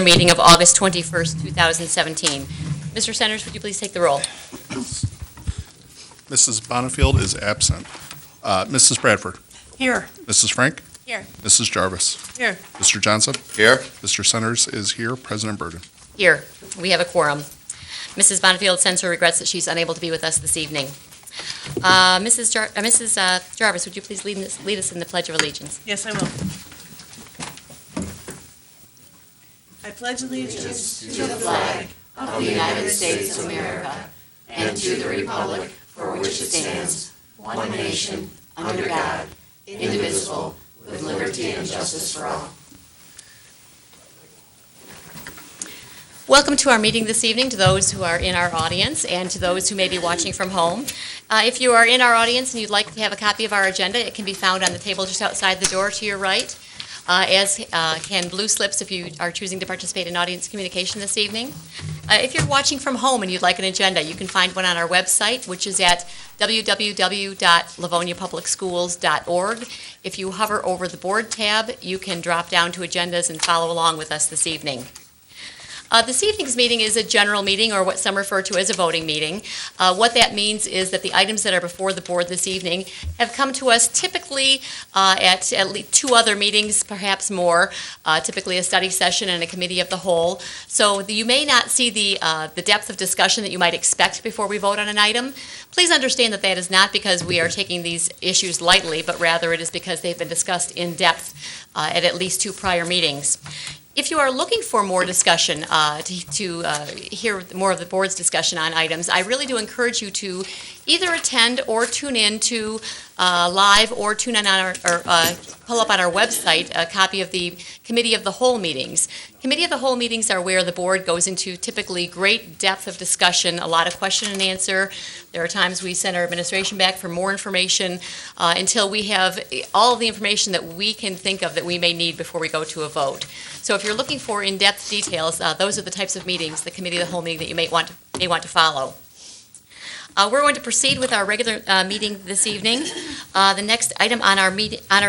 Meeting of August 21st, 2017. Mr. Centers, would you please take the roll? Mrs. Bonifield is absent. Mrs. Bradford. Here. Mrs. Frank. Here. Mrs. Jarvis. Here. Mr. Johnson. Here. Mr. Centers is here. President Burden. Here. We have a quorum. Mrs. Bonifield sends her regrets that she's unable to be with us this evening. Mrs. Jarvis, would you please lead us in the Pledge of Allegiance? Yes, I will. I pledge allegiance to the flag of the United States of America and to the republic for which it stands, one nation, under God, indivisible, with liberty and justice for all. Welcome to our meeting this evening, to those who are in our audience and to those who may be watching from home. If you are in our audience and you'd like to have a copy of our agenda, it can be found on the table just outside the door to your right, as can blue slips if you are choosing to participate in audience communication this evening. If you're watching from home and you'd like an agenda, you can find one on our website, which is at www.livoniapublicschools.org. If you hover over the board tab, you can drop down to agendas and follow along with us this evening. This evening's meeting is a general meeting, or what some refer to as a voting meeting. What that means is that the items that are before the board this evening have come to us typically at least two other meetings, perhaps more, typically a study session and a committee of the whole. So you may not see the depth of discussion that you might expect before we vote on an item. Please understand that that is not because we are taking these issues lightly, but rather it is because they've been discussed in depth at least two prior meetings. If you are looking for more discussion, to hear more of the board's discussion on items, I really do encourage you to either attend or tune in to live or tune in on pull up on our website a copy of the Committee of the Whole meetings. Committee of the Whole meetings are where the board goes into typically great depth of discussion, a lot of question and answer. There are times we send our administration back for more information until we have all of the information that we can think of that we may need before we go to a vote. So if you're looking for in-depth details, those are the types of meetings, the Committee of the Whole meeting that you may want to follow. We're going to proceed with our regular meeting this evening. The next item on our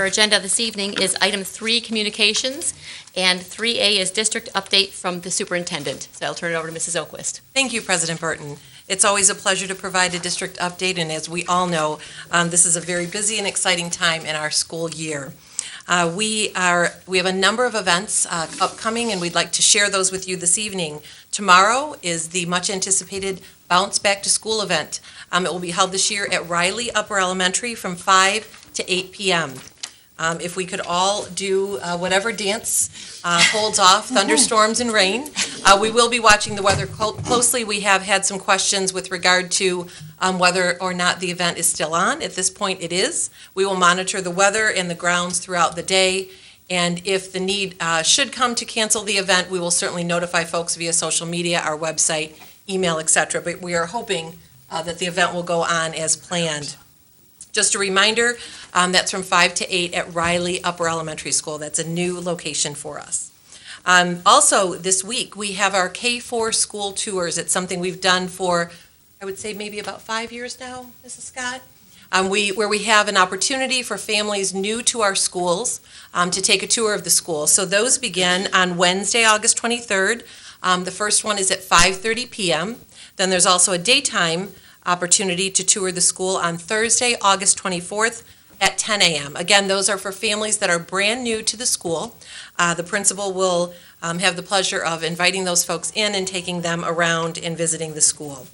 agenda this evening is item 3, communications, and 3A is district update from the superintendent. So I'll turn it over to Mrs. Oquist. Thank you, President Burton. It's always a pleasure to provide a district update, and as we all know, this is a very busy and exciting time in our school year. We have a number of events upcoming, and we'd like to share those with you this evening. Tomorrow is the much anticipated Bounce Back to School event. It will be held this year at Riley Upper Elementary from 5 to 8 p.m. If we could all do whatever dance holds off thunderstorms and rain. We will be watching the weather closely. We have had some questions with regard to whether or not the event is still on. At this point, it is. We will monitor the weather and the grounds throughout the day. And if the need should come to cancel the event, we will certainly notify folks via social media, our website, email, etc. But we are hoping that the event will go on as planned. Just a reminder, that's from 5 to 8 at Riley Upper Elementary School. That's a new location for us. Also, this week, we have our K-4 school tours. It's something we've done for, I would say, maybe about 5 years now, Mrs. Scott, where we have an opportunity for families new to our schools to take a tour of the school. So those begin on Wednesday, August 23rd. The first one is at 5:30 p.m. Then there's also a daytime opportunity to tour the school on Thursday, August 24th at 10 a.m. Again, those are for families that are brand new to the school. The principal will have the pleasure of inviting those folks in and taking them around and visiting the school.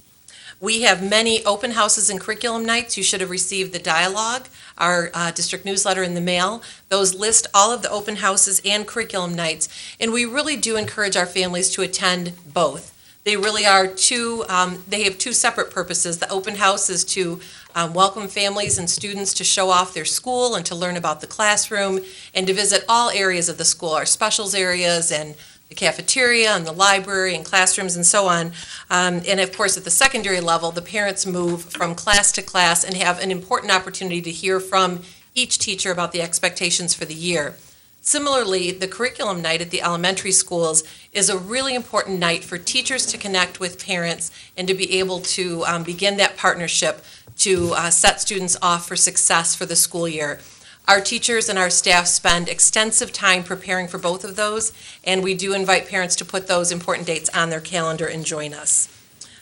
We have many open houses and curriculum nights. You should have received the dialogue, our district newsletter in the mail. Those list all of the open houses and curriculum nights, and we really do encourage our families to attend both. They really are they have two separate purposes. The open house is to welcome families and students to show off their school and to learn about the classroom and to visit all areas of the school, our specials areas and the cafeteria and the library and classrooms and so on. And of course, at the secondary level, the parents move from class to class and have an important opportunity to hear from each teacher about the expectations for the year. Similarly, the curriculum night at the elementary schools is a really important night for teachers to connect with parents and to be able to begin that partnership to set students off for success for the school year. Our teachers and our staff spend extensive time preparing for both of those, and we do invite parents to put those important dates on their calendar and join us.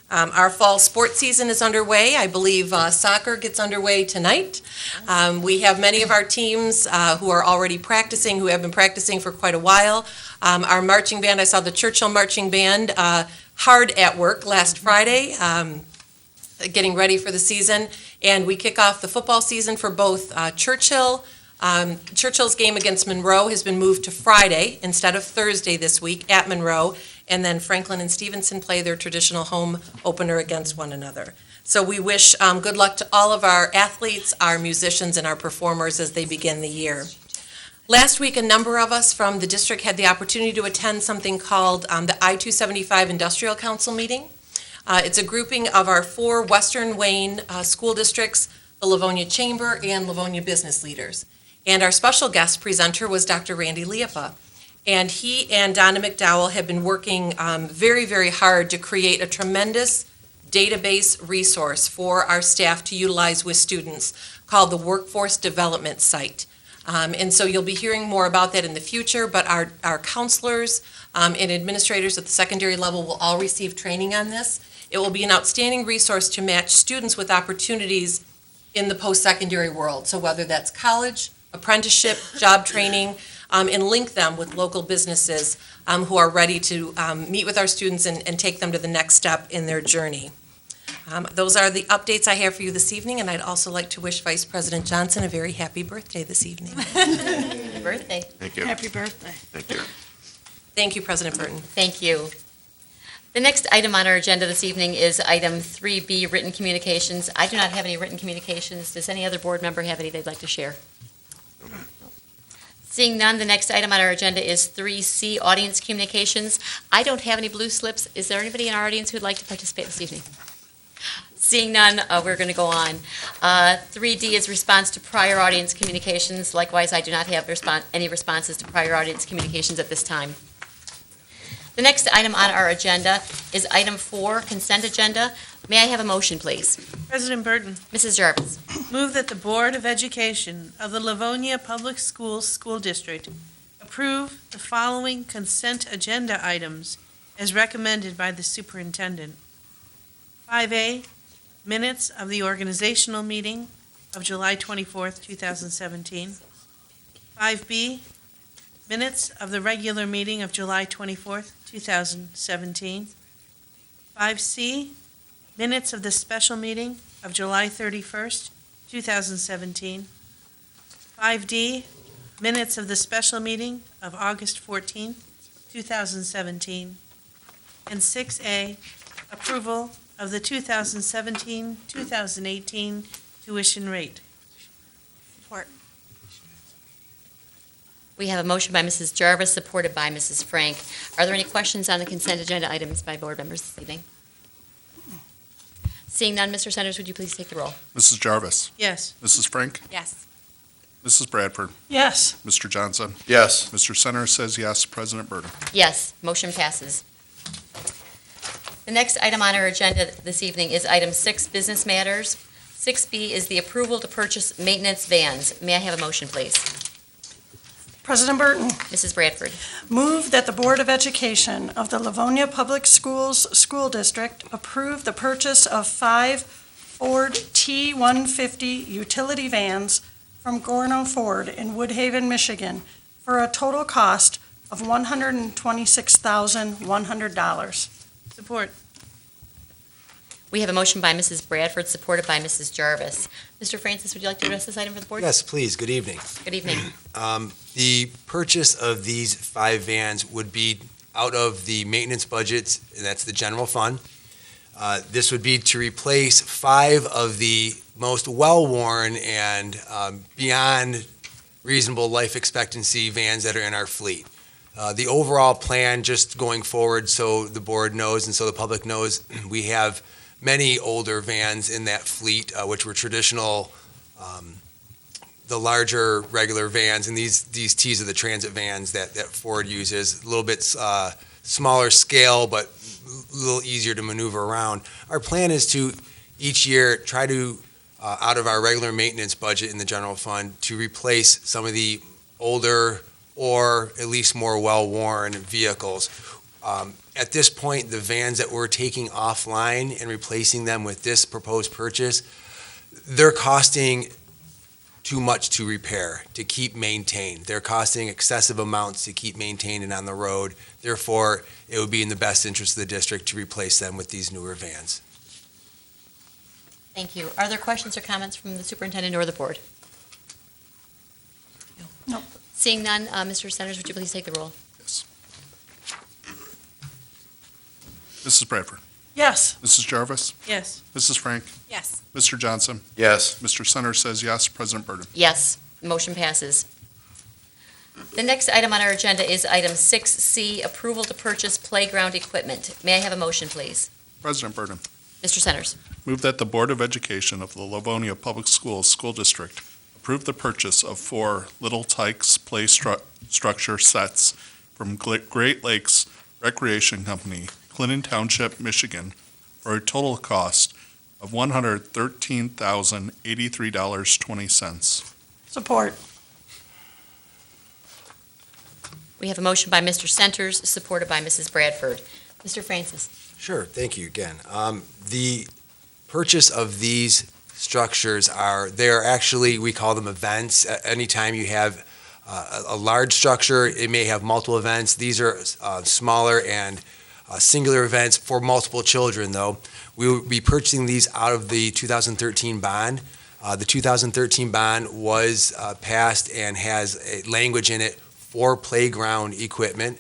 Our fall sports season is underway. I believe soccer gets underway tonight. We have many of our teams who are already practicing, who have been practicing for quite a while. Our marching band, I saw the Churchill Marching Band hard at work last Friday, getting ready for the season. And we kick off the football season for both Churchill. Churchill's game against Monroe has been moved to Friday instead of Thursday this week at Monroe. And then Franklin and Stevenson play their traditional home opener against one another. So we wish good luck to all of our athletes, our musicians, and our performers as they begin the year. Last week, a number of us from the district had the opportunity to attend something called the I-275 Industrial Council meeting. It's a grouping of our 4 Western Wayne school districts, the Livonia Chamber, and Livonia business leaders. And our special guest presenter was Dr. Randy Liepa. And he and Donna McDowell have been working very, very hard to create a tremendous database resource for our staff to utilize with students called the Workforce Development Site. And so you'll be hearing more about that in the future, but our counselors and administrators at the secondary level will all receive training on this. It will be an outstanding resource to match students with opportunities in the post-secondary world. So whether that's college, apprenticeship, job training, and link them with local businesses who are ready to meet with our students and take them to the next step in their journey. Those are the updates I have for you this evening, and I'd also like to wish Vice President Johnson a very happy birthday this evening. Happy birthday. Thank you. Happy birthday. Thank you. Thank you, President Burton. Thank you. The next item on our agenda this evening is item 3B, written communications. I do not have any written communications. Does any other board member have any they'd like to share? Seeing none, the next item on our agenda is 3C, audience communications. I don't have any blue slips. Is there anybody in our audience who'd like to participate this evening? Seeing none, we're going to go on. 3D is response to prior audience communications. Likewise, I do not have any responses to prior audience communications at this time. The next item on our agenda is item 4, consent agenda. May I have a motion, please? President Burton, Mrs. Jarvis. move that the Board of Education of the Livonia Public Schools School District approve the following consent agenda items as recommended by the superintendent. 5A, minutes of the organizational meeting of July 24th, 2017. 5B, minutes of the regular meeting of July 24th, 2017. 5C, minutes of the special meeting of July 31st, 2017. 5D, minutes of the special meeting of August 14th, 2017. And 6A, approval of the 2017-2018 tuition rate. Support. We have a motion by Mrs. Jarvis, supported by Mrs. Frank. Are there any questions on the consent agenda items by board members this evening? Seeing none, Mr. Centers, would you please take the roll? Mrs. Jarvis. Yes. Mrs. Frank. Yes. Mrs. Bradford. Yes. Mr. Johnson. Yes. Mr. Centers says yes. President Burton. Yes, motion passes. The next item on our agenda this evening is item 6, business matters. 6B is the approval to purchase maintenance vans. May I have a motion, please? President Burton, Mrs. Bradford. move that the Board of Education of the Livonia Public Schools School District approve the purchase of 5 Ford T-150 utility vans from Gorno Ford in Woodhaven, Michigan, for a total cost of $126,100. Support. We have a motion by Mrs. Bradford, supported by Mrs. Jarvis. Mr. Francis, would you like to address this item for the board? Yes, please. Good evening. Good evening. The purchase of these 5 vans would be out of the maintenance budgets, and that's the general fund. This would be to replace 5 of the most well-worn and beyond reasonable life expectancy vans that are in our fleet. The overall plan, just going forward, so the board knows and so the public knows, we have many older vans in that fleet, which were traditional, the larger regular vans, and these T's are the transit vans that Ford uses, a little bit smaller scale, but a little easier to maneuver around. Our plan is to each year try to out of our regular maintenance budget in the general fund to replace some of the older or at least more well-worn vehicles. At this point, the vans that we're taking offline and replacing them with this proposed purchase, they're costing too much to repair, to keep maintained. They're costing excessive amounts to keep maintained and on the road. Therefore, it would be in the best interest of the district to replace them with these newer vans. Thank you. Are there questions or comments from the superintendent or the board? No. Seeing none, Mr. Centers, would you please take the roll? Yes. Mrs. Bradford. Yes. Mrs. Jarvis. Yes. Mrs. Frank. Yes. Mr. Johnson. Yes. Mr. Centers says yes. President Burden. Yes, motion passes. The next item on our agenda is item 6C, approval to purchase playground equipment. May I have a motion, please? President Burden. Mr. Centers. Move that the Board of Education of the Livonia Public Schools School District approve the purchase of 4 Little Tykes play structure sets from Great Lakes Recreation Company, Clinton Township, Michigan, for a total cost of $113,083.20. Support. We have a motion by Mr. Centers, supported by Mrs. Bradford. Mr. Francis. Sure, thank you again. The purchase of these structures they're actually, we call them events. Anytime you have a large structure, it may have multiple events. These are smaller and singular events for multiple children, though. We will be purchasing these out of the 2013 bond. The 2013 bond was passed and has a language in it for playground equipment.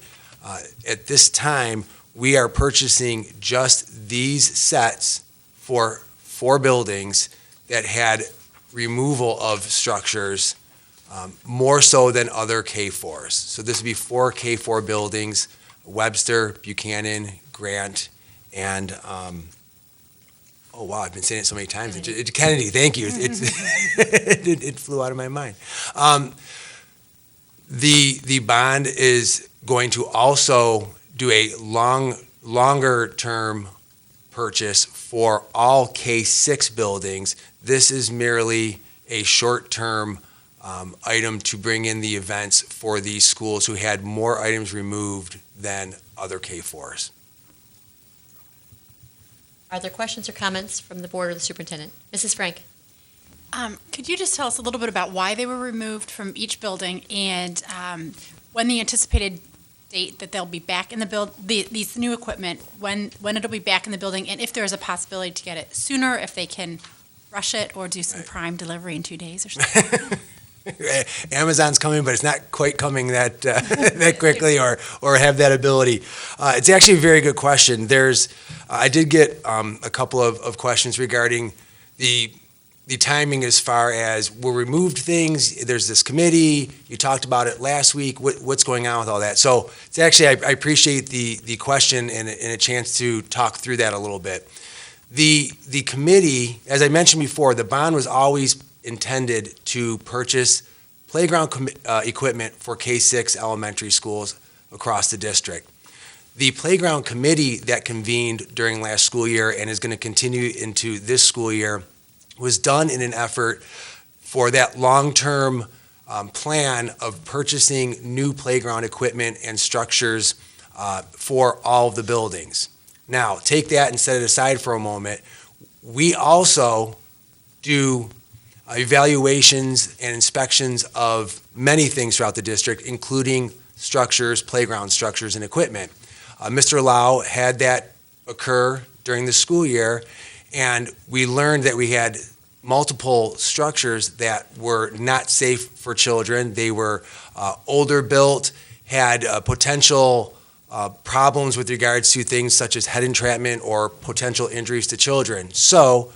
At this time, we are purchasing just these sets for 4 buildings that had removal of structures, more so than other K4s. So this would be 4 K4 buildings: Webster, Buchanan, Grant, and oh wow, I've been saying it so many times. Kennedy, thank you. It flew out of my mind. The bond is going to also do a longer term purchase for all K6 buildings. This is merely a short-term item to bring in the events for these schools who had more items removed than other K4s. Are there questions or comments from the board or the superintendent? Mrs. Frank. Could you just tell us a little bit about why they were removed from each building and when the anticipated date that they'll be back in the these new equipment, when it'll be back in the building, and if there's a possibility to get it sooner, if they can rush it or do some prime delivery in 2 days or something? Amazon's coming, but it's not quite coming that that quickly or have that ability. It's actually a very good question. I did get a couple of questions regarding the timing as far as we removed things. There's this committee. You talked about it last week. What's going on with all that? So it's actually, I appreciate the question and a chance to talk through that a little bit. The committee, as I mentioned before, the bond was always intended to purchase playground equipment for K-6 elementary schools across the district. The playground committee that convened during last school year and is going to continue into this school year was done in an effort for that long-term plan of purchasing new playground equipment and structures for all of the buildings. Now, take that and set it aside for a moment. We also do evaluations and inspections of many things throughout the district, including structures, playground structures, and equipment. Mr. Lau had that occur during the school year, and we learned that we had multiple structures that were not safe for children. They were older built, had potential problems with regards to things such as head entrapment or potential injuries to children. So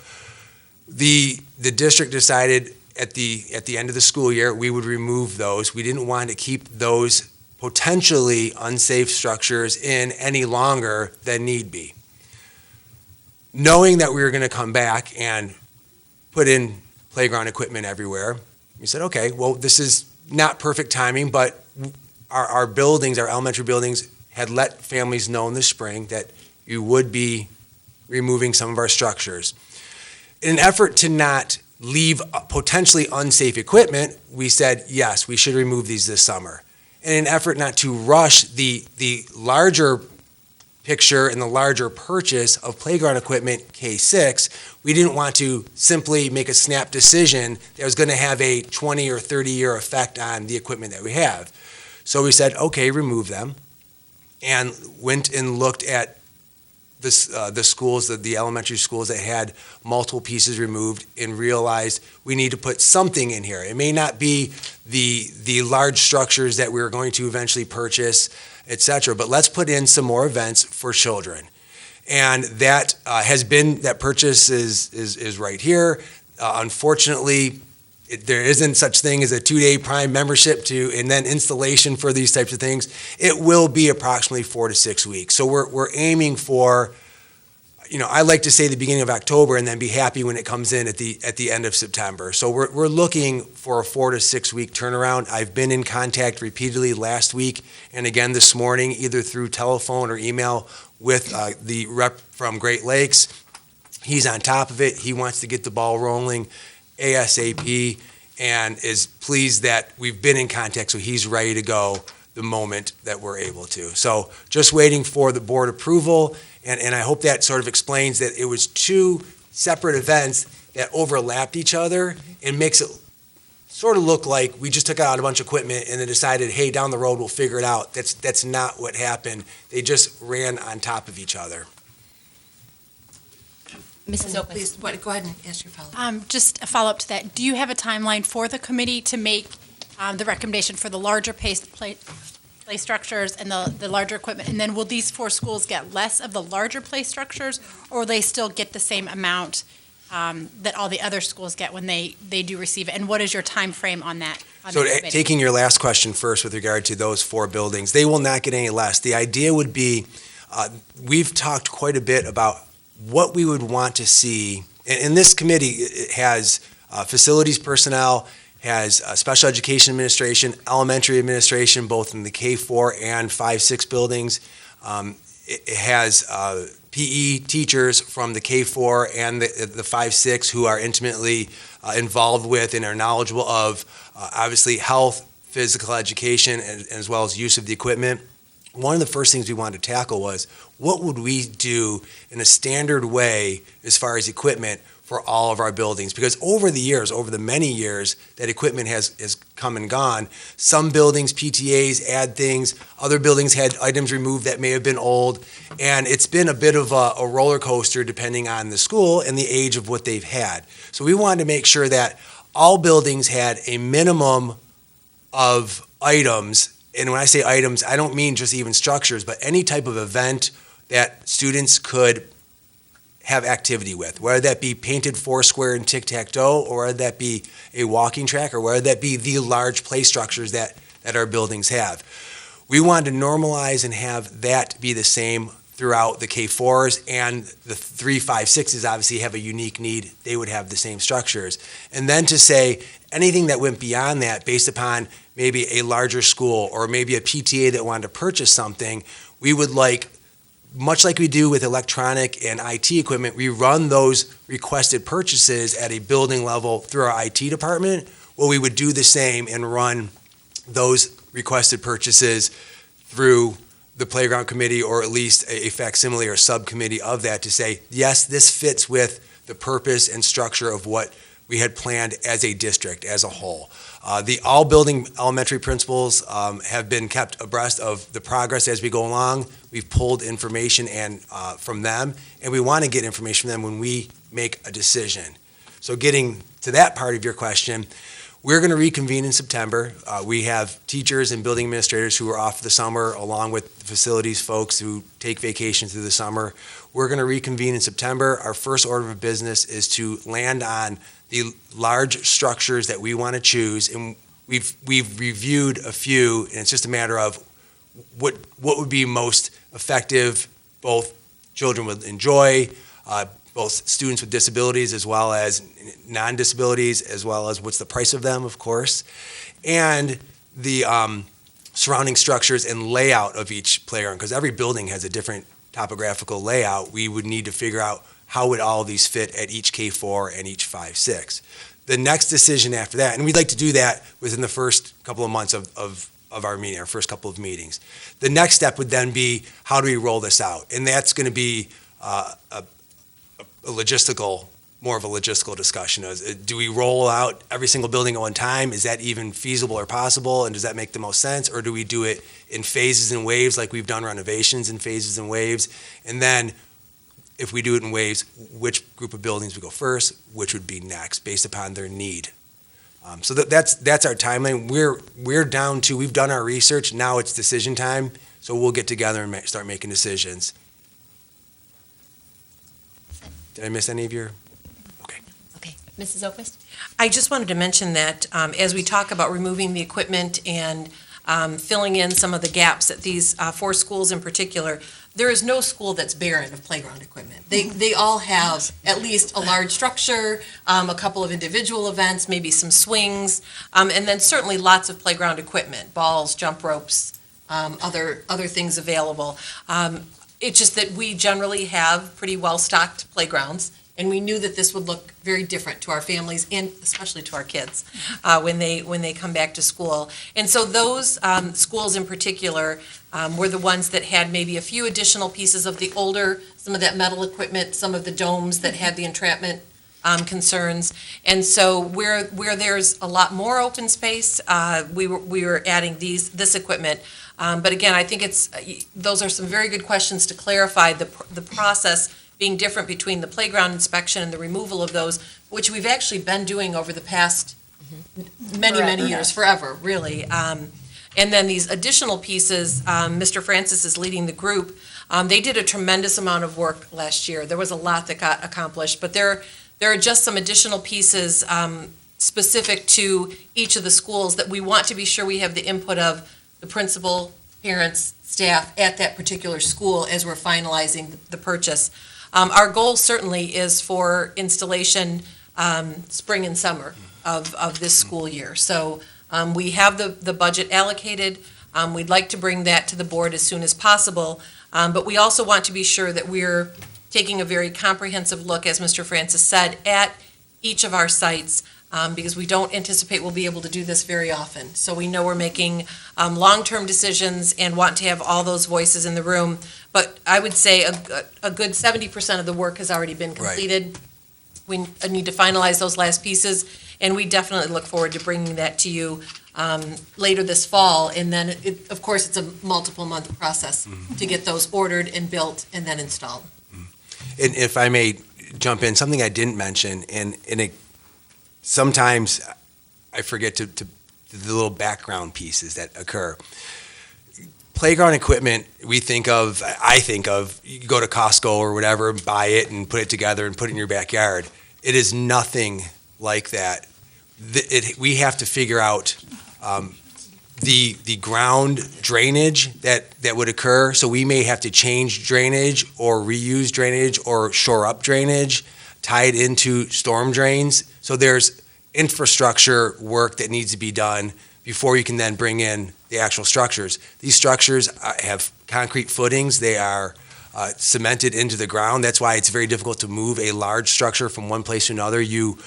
the district decided at the end of the school year we would remove those. We didn't want to keep those potentially unsafe structures in any longer than need be. Knowing that we were going to come back and put in playground equipment everywhere, we said, okay, well, this is not perfect timing, but our buildings, our elementary buildings, had let families know in the spring that you would be removing some of our structures. In an effort to not leave potentially unsafe equipment, we said, yes, we should remove these this summer. In an effort not to rush the larger picture and the larger purchase of playground equipment K-6, we didn't want to simply make a snap decision that was going to have a 20 or 30-year effect on the equipment that we have. So we said, okay, remove them, and went and looked at the schools, the elementary schools that had multiple pieces removed, and realized we need to put something in here. It may not be the large structures that we're going to eventually purchase, et cetera, but let's put in some more events for children. And that that purchase is right here. Unfortunately, there isn't such thing as a 2-day Prime membership and then installation for these types of things. It will be approximately 4 to 6 weeks. So we're aiming for, I like to say the beginning of October and then be happy when it comes in at the end of September. So we're looking for a 4 to 6 week turnaround. I've been in contact repeatedly last week and again this morning, either through telephone or email with the rep from Great Lakes. He's on top of it. He wants to get the ball rolling ASAP, and is pleased that we've been in contact, so he's ready to go the moment that we're able to. So just waiting for the board approval, and I hope that sort of explains that it was 2 separate events that overlapped each other and makes it sort of look like we just took out a bunch of equipment and then decided, hey, down the road we'll figure it out. That's not what happened. They just ran on top of each other. Mrs. So Opus. please, go ahead and ask your follow-up. Just a follow-up to that. Do you have a timeline for the committee to make the recommendation for the larger play structures and the larger equipment? And then will these 4 schools get less of the larger play structures, or will they still get the same amount that all the other schools get when they do receive it? And what is your time frame on that? So taking your last question first with regard to those 4 buildings, they will not get any less. The idea would be, we've talked quite a bit about what we would want to see, and this committee has facilities personnel, has special education administration, elementary administration, both in the K-4 and 5-6 buildings. It has PE teachers from the K-4 and the 5-6 who are intimately involved with and are knowledgeable of, obviously, health, physical education, and as well as use of the equipment. One of the first things we wanted to tackle was, what would we do in a standard way as far as equipment for all of our buildings? Because over the many years that equipment has come and gone, some buildings, PTAs add things, other buildings had items removed that may have been old, and it's been a bit of a roller coaster depending on the school and the age of what they've had. So we wanted to make sure that all buildings had a minimum of items. And when I say items, I don't mean just even structures, but any type of event that students could have activity with, whether that be painted foursquare and tic-tac-toe, or whether that be a walking track, or whether that be the large play structures that our buildings have. We wanted to normalize and have that be the same throughout the K-4s, and the 3, 5, 6s obviously have a unique need. They would have the same structures. And then to say anything that went beyond that based upon maybe a larger school or maybe a PTA that wanted to purchase something, we would like, much like we do with electronic and IT equipment, we run those requested purchases at a building level through our IT department. Well, we would do the same and run those requested purchases through the playground committee, or at least a facsimile or subcommittee of that, to say, yes, this fits with the purpose and structure of what we had planned as a district as a whole. The all building elementary principals have been kept abreast of the progress as we go along. We've pulled information from them, and we want to get information from them when we make a decision. So getting to that part of your question, we're going to reconvene in September. We have teachers and building administrators who are off for the summer, along with the facilities folks who take vacation through the summer. We're going to reconvene in September. Our first order of business is to land on the large structures that we want to choose, and we've reviewed a few, and it's just a matter of what would be most effective, both children would enjoy, both students with disabilities as well as non-disabilities, as well as what's the price of them, of course, and the surrounding structures and layout of each playground, because every building has a different topographical layout. We would need to figure out how would all these fit at each K4 and each 5-6. The next decision after that, and we'd like to do that within the first couple of months of our meeting, our first couple of meetings. The next step would then be, how do we roll this out? And that's going to be more of a logistical discussion. Do we roll out every single building at one time? Is that even feasible or possible? And does that make the most sense? Or do we do it in phases and waves like we've done renovations in phases and waves? And then if we do it in waves, which group of buildings would go first, which would be next based upon their need? So that's our timeline. We're down to, we've done our research. Now it's decision time. So we'll get together and start making decisions. Did I miss any of your? Okay. Mrs. Oquist? I just wanted to mention that as we talk about removing the equipment and filling in some of the gaps at these 4 schools in particular, there is no school that's barren of playground equipment. They all have at least a large structure, a couple of individual events, maybe some swings, and then certainly lots of playground equipment, balls, jump ropes, other things available. It's just that we generally have pretty well-stocked playgrounds, and we knew that this would look very different to our families and especially to our kids when they come back to school. And so those schools in particular were the ones that had maybe a few additional pieces of the older, some of that metal equipment, some of the domes that had the entrapment concerns. And so where there's a lot more open space, we were adding this equipment. But again, I think those are some very good questions to clarify the process being different between the playground inspection and the removal of those, which we've actually been doing over the past many years, forever, really. And then these additional pieces, Mr. Francis is leading the group. They did a tremendous amount of work last year. There was a lot that got accomplished, but there are just some additional pieces specific to each of the schools that we want to be sure we have the input of the principal, parents, staff at that particular school as we're finalizing the purchase. Our goal certainly is for installation spring and summer of this school year. So we have the budget allocated. We'd like to bring that to the board as soon as possible. But we also want to be sure that we're taking a very comprehensive look, as Mr. Francis said, at each of our sites because we don't anticipate we'll be able to do this very often. So we know we're making long-term decisions and want to have all those voices in the room. But I would say a good 70% of the work has already been completed. Right. We need to finalize those last pieces, and we definitely look forward to bringing that to you later this fall. And then, of course, it's a multiple-month process to get those ordered and built and then installed. And if I may jump in, something I didn't mention, and sometimes I forget to the little background pieces that occur. Playground equipment, I think of, you go to Costco or whatever, buy it and put it together and put it in your backyard. It is nothing like that. We have to figure out the ground drainage that would occur. So we may have to change drainage or reuse drainage or shore up drainage, tie it into storm drains. So there's infrastructure work that needs to be done before you can then bring in the actual structures. These structures have concrete footings. They are cemented into the ground. That's why it's very difficult to move a large structure from one place to another. You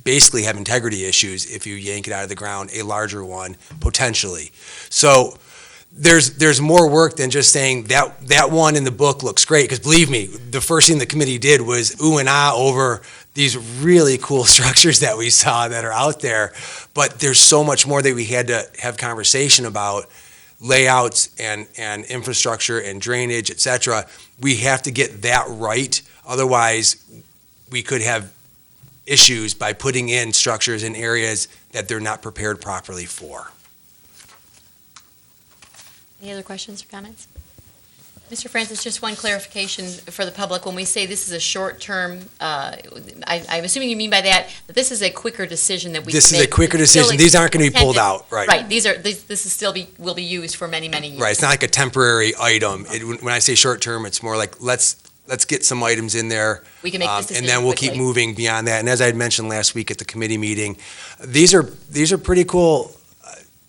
basically have integrity issues if you yank it out of the ground, a larger one, potentially. So there's more work than just saying that one in the book looks great, because believe me, the first thing the committee did was ooh and ah over these really cool structures that we saw that are out there. But there's so much more that we had to have conversation about, layouts and infrastructure and drainage, et cetera. We have to get that right. Otherwise, we could have issues by putting in structures in areas that they're not prepared properly for. Any other questions or comments? Mr. Francis, just one clarification for the public. When we say this is a short-term, I'm assuming you mean by that this is a quicker decision that we can make. This is a quicker decision. These aren't going to be pulled out, right? Right. This is still will be used for many, many years. Right. It's not like a temporary item. When I say short-term, it's more like let's get some items in there. We can make this decision and then we'll quickly. keep moving beyond that. And as I had mentioned last week at the committee meeting, these are pretty cool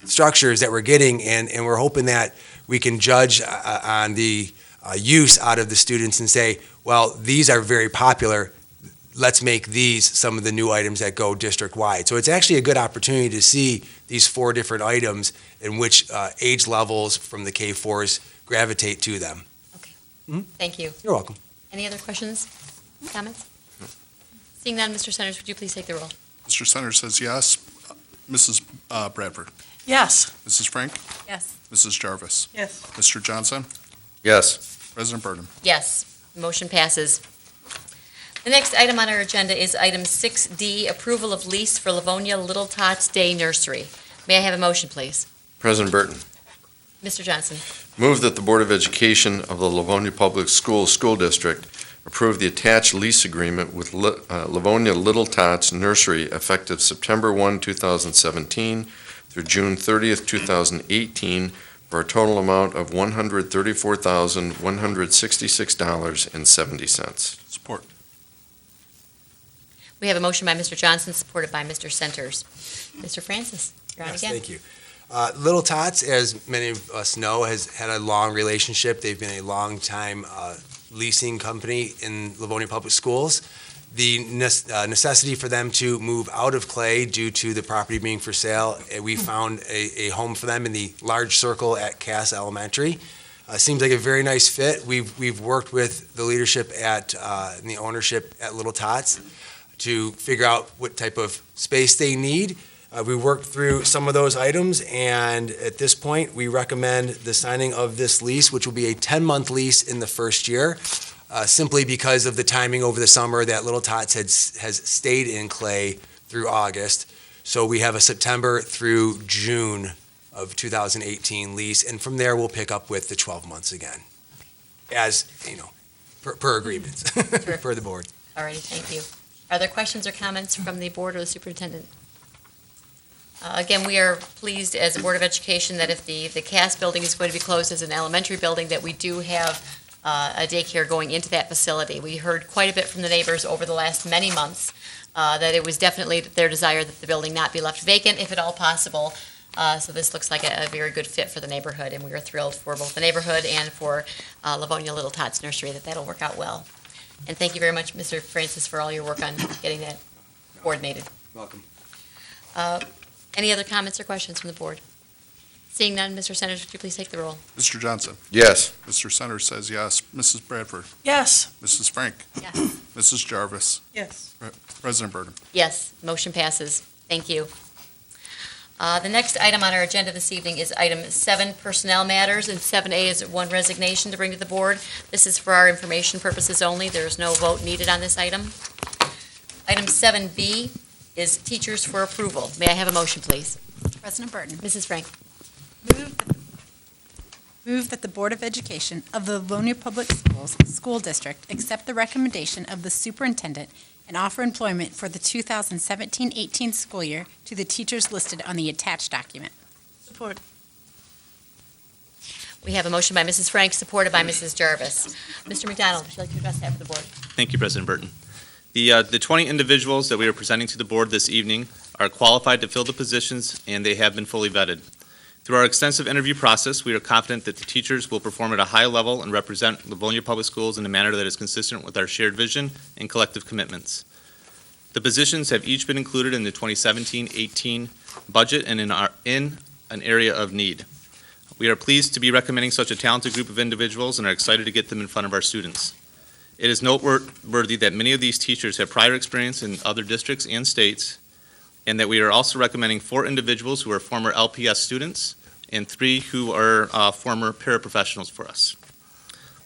structures that we're getting, and we're hoping that we can judge on the use out of the students and say, well, these are very popular. Let's make these some of the new items that go district-wide. So it's actually a good opportunity to see these 4 different items and which age levels from the K-4s gravitate to them. Thank you. You're welcome. Any other questions, comments? Seeing none, Mr. Centers, would you please take the roll? Mr. Centers says yes. Mrs. Bradford? Yes. Mrs. Frank? Yes. Mrs. Jarvis? Yes. Mr. Johnson? Yes. President Burden? Yes, motion passes. The next item on our agenda is item 6D, approval of lease for Livonia Little Tots Day Nursery. May I have a motion, please? President Burton, Mr. Johnson. move that the Board of Education of the Livonia Public Schools School District approve the attached lease agreement with Livonia Little Tots Nursery effective September 1, 2017 through June 30th, 2018 for a total amount of $134,166.70. Support. We have a motion by Mr. Johnson, supported by Mr. Centers. Mr. Francis, you're on Yes, again. thank you. Little Tots, as many of us know, has had a long relationship. They've been a long-time leasing company in Livonia Public Schools. The necessity for them to move out of Clay due to the property being for sale, we found a home for them in the large circle at Cass Elementary. Seems like a very nice fit. We've worked with the leadership and the ownership at Little Tots to figure out what type of space they need. We worked through some of those items, and at this point, we recommend the signing of this lease, which will be a 10-month lease in the first year, simply because of the timing over the summer that Little Tots has stayed in Clay through August. So we have a September through June of 2018 lease, and from there, we'll pick up with the 12 months again, as, per agreements, per the board. All righty, thank you. Are there questions or comments from the board or the superintendent? Again, we are pleased as a Board of Education that if the Cass building is going to be closed as an elementary building, that we do have a daycare going into that facility. We heard quite a bit from the neighbors over the last many months that it was definitely their desire that the building not be left vacant if at all possible. So this looks like a very good fit for the neighborhood, and we are thrilled for both the neighborhood and for Livonia Little Tots Nursery that that'll work out well. And thank you very much, Mr. Francis, for all your work on getting that coordinated. Welcome. Any other comments or questions from the board? Seeing none, Mr. Centers, would you please take the roll? Mr. Johnson? Yes. Mr. Centers says yes. Mrs. Bradford? Yes. Mrs. Frank? Yes. Mrs. Jarvis? Yes. President Burden? Yes, motion passes. Thank you. The next item on our agenda this evening is item 7, personnel matters, and 7A is 1 resignation to bring to the board. This is for our information purposes only. There is no vote needed on this item. Item 7B is teachers for approval. May I have a motion, please? President Burton. Mrs. Frank. Move that the Board of Education of the Livonia Public Schools School District accept the recommendation of the superintendent and offer employment for the 2017-18 school year to the teachers listed on the attached document. Support. We have a motion by Mrs. Frank, supported by Mrs. Jarvis. Mr. McDonald, would you like to address that for the board? Thank you, President Burton. The 20 individuals that we are presenting to the board this evening are qualified to fill the positions, and they have been fully vetted. Through our extensive interview process, we are confident that the teachers will perform at a high level and represent Livonia Public Schools in a manner that is consistent with our shared vision and collective commitments. The positions have each been included in the 2017-18 budget and in an area of need. We are pleased to be recommending such a talented group of individuals and are excited to get them in front of our students. It is noteworthy that many of these teachers have prior experience in other districts and states, and that we are also recommending 4 individuals who are former LPS students and 3 who are former paraprofessionals for us.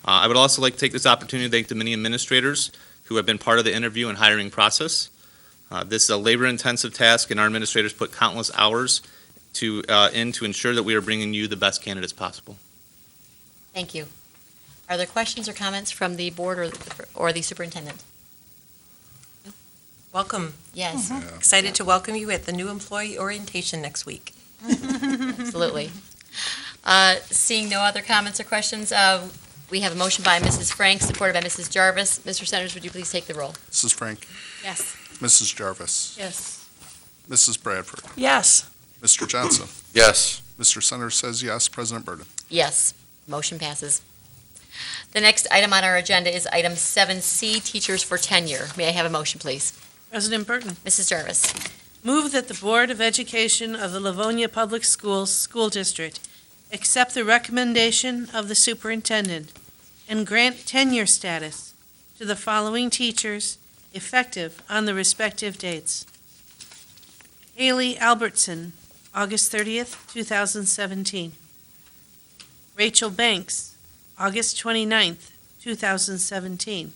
I would also like to take this opportunity to thank the many administrators who have been part of the interview and hiring process. This is a labor-intensive task, and our administrators put countless hours to ensure that we are bringing you the best candidates possible. Thank you. Are there questions or comments from the board or the superintendent? Welcome. Yes, Excited to welcome you at the new employee orientation next week. absolutely. Seeing no other comments or questions, we have a motion by Mrs. Frank, supported by Mrs. Jarvis. Mr. Centers, would you please take the roll? Mrs. Frank? Yes. Mrs. Jarvis? Yes. Mrs. Bradford? Yes. Mr. Johnson? Yes. Mr. Centers says yes. President Burden? Yes, motion passes. The next item on our agenda is item 7C, Teachers for Tenure. May I have a motion, please? President Burton. Mrs. Jarvis. Move that the Board of Education of the Livonia Public Schools School District accept the recommendation of the superintendent and grant tenure status to the following teachers effective on the respective dates. Haley Albertson, August 30th, 2017. Rachel Banks, August 29th, 2017.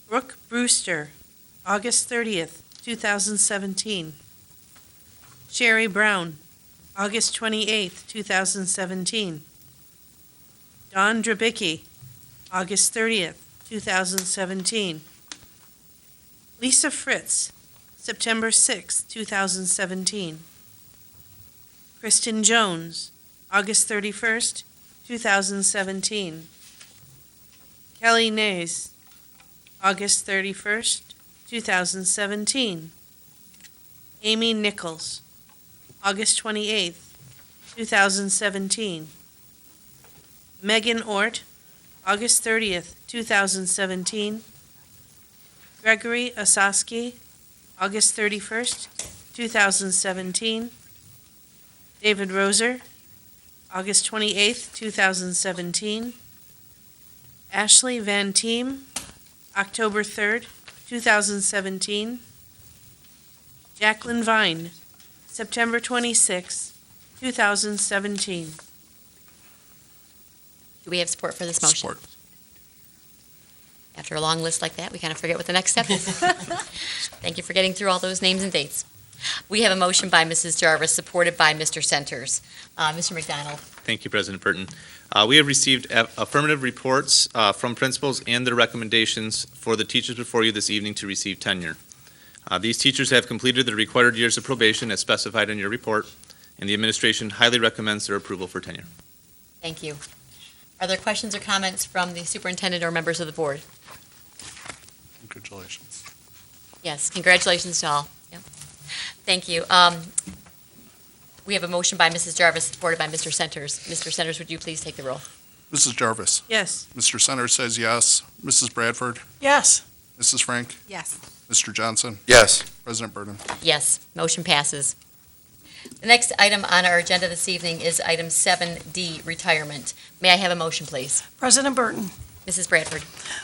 Brooke Brewster, August 30th, 2017. Sherry Brown, August 28th, 2017. Dawn Drabicki, August 30th, 2017. Lisa Fritz, September 6th, 2017. Kristen Jones, August 31st, 2017. Kelly Nays, August 31st, 2017. Amy Nichols, August 28th, 2017. Megan Ort, August 30th, 2017. Gregory Osaski, August 31st, 2017. David Roser, August 28th, 2017. Ashley Van Teem, October 3rd, 2017. Jacqueline Vine, September 26th, 2017. Do we have support for this motion? Support. After a long list like that, we kind of forget what the next step is. Thank you for getting through all those names and dates. We have a motion by Mrs. Jarvis, supported by Mr. Centers. Mr. McDonald. Thank you, President Burton. We have received affirmative reports from principals and their recommendations for the teachers before you this evening to receive tenure. These teachers have completed the required years of probation as specified in your report, and the administration highly recommends their approval for tenure. Thank you. Are there questions or comments from the superintendent or members of the board? Congratulations. Yes, congratulations to all. Yep. Thank you. We have a motion by Mrs. Jarvis, supported by Mr. Centers. Mr. Centers, would you please take the roll? Mrs. Jarvis. Yes. Mr. Centers says yes. Mrs. Bradford. Yes. Mrs. Frank. Yes. Mr. Johnson. Yes. President Burton. Yes, motion passes. The next item on our agenda this evening is item 7D, retirement. May I have a motion, please? President Burton. Mrs. Bradford.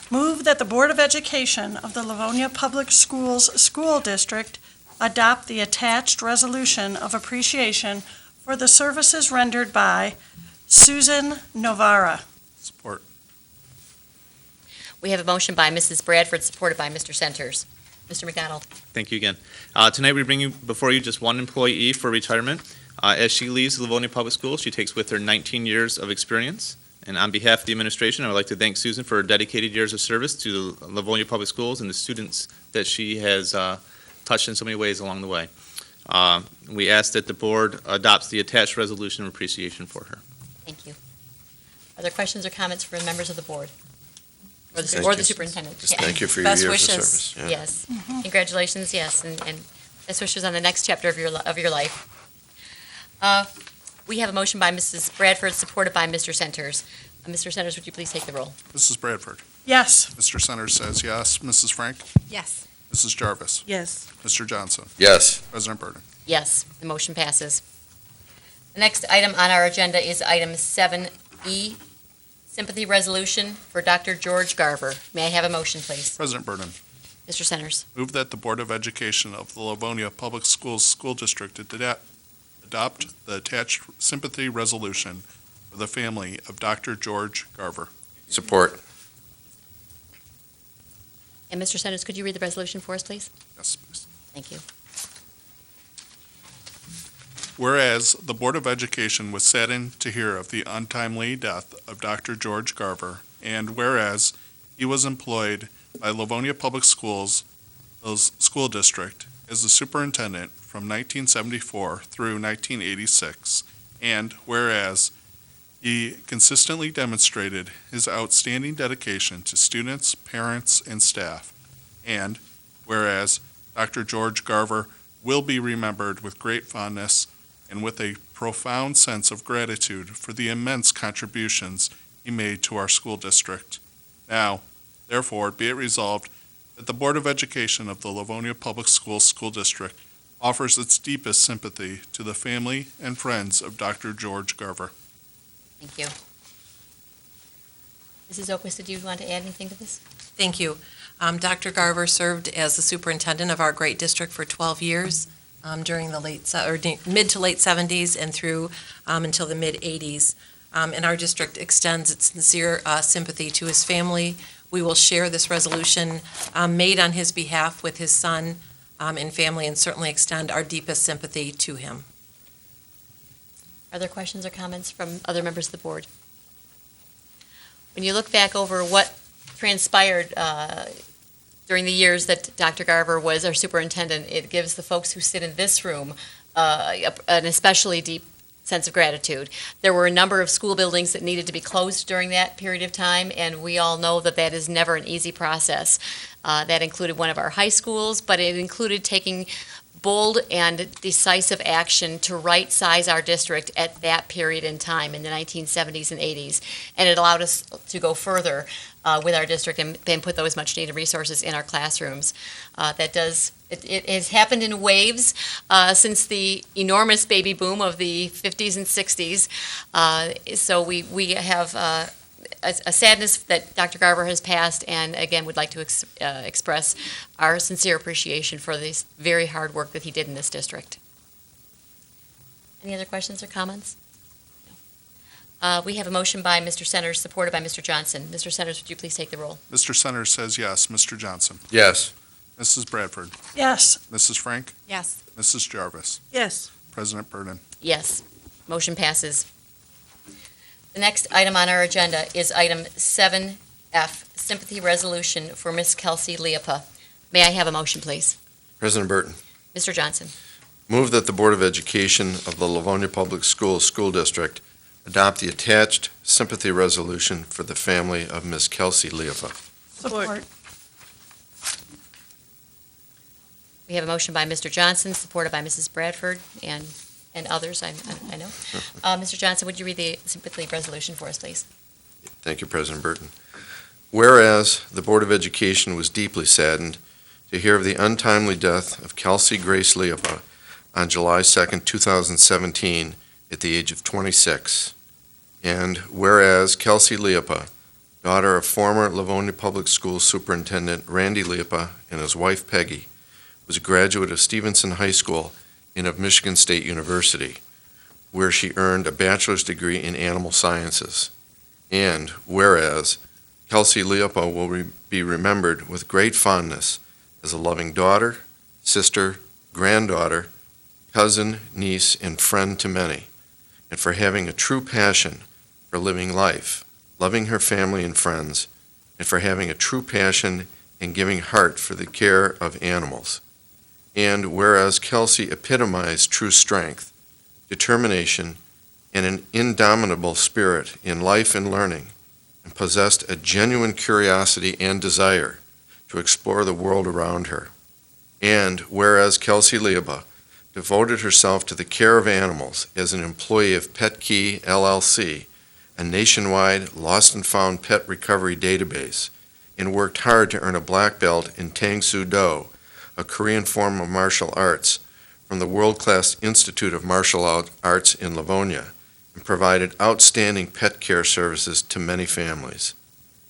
Move that the Board of Education of the Livonia Public Schools School District adopt the attached resolution of appreciation for the services rendered by Susan Novara. Support. We have a motion by Mrs. Bradford, supported by Mr. Centers. Mr. McDonald. Thank you again. Tonight, we bring you before you just one employee for retirement. As she leaves Livonia Public Schools, she takes with her 19 years of experience. And on behalf of the administration, I would like to thank Susan for her dedicated years of service to the Livonia Public Schools and the students that she has touched in so many ways along the way. We ask that the board adopts the attached resolution of appreciation for her. Thank you. Are there questions or comments from members of the board? Or the Thank or you. the superintendent? Just Yeah. thank you for your Best years wishes. of service. Yeah. Yes. Congratulations, yes, and best wishes on the next chapter of your life. We have a motion by Mrs. Bradford, supported by Mr. Centers. Mr. Centers, would you please take the roll? Mrs. Bradford. Yes. Mr. Centers says yes. Mrs. Frank. Yes. Mrs. Jarvis. Yes. Mr. Johnson. Yes. President Burton. Yes, the motion passes. The next item on our agenda is item 7E, sympathy resolution for Dr. George Garver. May I have a motion, please? President Burton. Mr. Centers. Move that the Board of Education of the Livonia Public Schools School District adopt the attached sympathy resolution for the family of Dr. George Garver. Support. And Mr. Centers, could you read the resolution for us, please? Yes, please. Thank you. Whereas the Board of Education was saddened to hear of the untimely death of Dr. George Garver, and whereas he was employed by Livonia Public Schools School District as the superintendent from 1974 through 1986, and whereas he consistently demonstrated his outstanding dedication to students, parents, and staff, and whereas Dr. George Garver will be remembered with great fondness and with a profound sense of gratitude for the immense contributions he be made to our school district. Now, therefore, be it resolved that the Board of Education of the Livonia Public Schools School District offers its deepest sympathy to the family and friends of Dr. George Garver. Thank you. Mrs. Oquist, did you want to add anything to this? Thank you. Dr. Garver served as the superintendent of our great district for 12 years during the mid to late 70s and through until the mid 80s. And our district extends its sincere sympathy to his family. We will share this resolution made on his behalf with his son and family, and certainly extend our deepest sympathy to him. Are there questions or comments from other members of the board? When you look back over what transpired during the years that Dr. Garver was our superintendent, it gives the folks who sit in this room an especially deep sense of gratitude. There were a number of school buildings that needed to be closed during that period of time, and we all know that that is never an easy process. That included one of our high schools, but it included taking bold and decisive action to right-size our district at that period in time in the 1970s and 80s. And it allowed us to go further with our district and put those much-needed resources in our classrooms. It has happened in waves since the enormous baby boom of the 50s and 60s. So we have a sadness that Dr. Garver has passed, and again, would like to express our sincere appreciation for this very hard work that he did in this district. Any other questions or comments? No. We have a motion by Mr. Centers, supported by Mr. Johnson. Mr. Centers, would you please take the roll? Mr. Centers says yes. Mr. Johnson? Yes. Mrs. Bradford? Yes. Mrs. Frank? Yes. Mrs. Jarvis? Yes. President Burden? Yes. Motion passes. The next item on our agenda is item 7F, sympathy resolution for Miss Kelsey Leopa. May I have a motion, please? President Burton, Mr. Johnson. move that the Board of Education of the Livonia Public Schools School District adopt the attached sympathy resolution for the family of Miss Kelsey Leopa. Support. We have a motion by Mr. Johnson, supported by Mrs. Bradford and others, I know. Mr. Johnson, would you read the sympathy resolution for us, please? Thank you, President Burton. Whereas the Board of Education was deeply saddened to hear of the untimely death of Kelsey Grace Leopa on July 2nd, 2017, at the age of 26. And whereas Kelsey Leopa, daughter of former Livonia Public Schools Superintendent Randy Leopa and his wife Peggy, was a graduate of Stevenson High School and of Michigan State University, where she earned a bachelor's degree in animal sciences. And whereas Kelsey Leopa will be remembered with great fondness as a loving daughter, sister, granddaughter, cousin, niece, and friend to many, and for having a true passion for living life, loving her family and friends, and for having a true passion and giving heart for the care of animals. And whereas Kelsey epitomized true strength, determination, and an indomitable spirit in life and learning, and possessed a genuine curiosity and desire to explore the world around her. And whereas Kelsey Leopa devoted herself to the care of animals as an employee of Pet Key LLC, a nationwide lost and found pet recovery database, and worked hard to earn a black belt in Tang Soo Do, a Korean form of martial arts, from the world-class Institute of Martial Arts in Livonia, and provided outstanding pet care services to many families.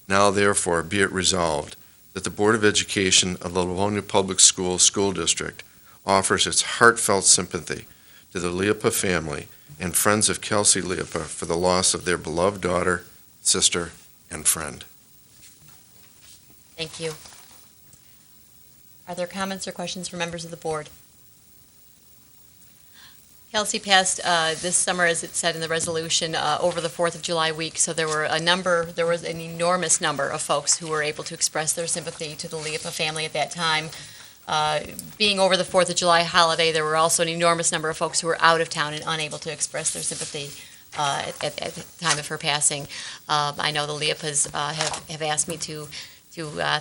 Now, therefore, be it resolved that the Board of Education of the Livonia Public Schools School District offers its heartfelt sympathy to the Leopa family and friends of Kelsey Leopa for the loss of their beloved daughter, sister, and friend. Thank you. Are there comments or questions from members of the board? Kelsey passed this summer, as it said in the resolution, over the 4th of July week, so there was an enormous number of folks who were able to express their sympathy to the Leopa family at that time. Being over the 4th of July holiday, there were also an enormous number of folks who were out of town and unable to express their sympathy at the time of her passing. I know the Leopas have asked me to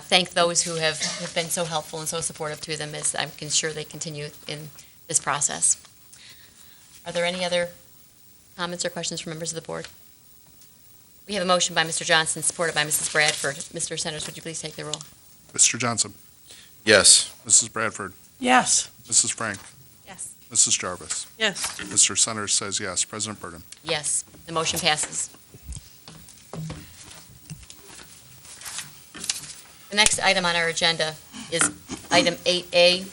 thank those who have been so helpful and so supportive to them, as I'm sure they continue in this process. Are there any other comments or questions from members of the board? We have a motion by Mr. Johnson, supported by Mrs. Bradford. Mr. Centers, would you please take the roll? Mr. Johnson, Yes. Mrs. Bradford, Yes. Mrs. Frank, Yes. Mrs. Jarvis. Yes. Mr. Centers says yes. President Burden. Yes, the motion passes. The next item on our agenda is item 8A.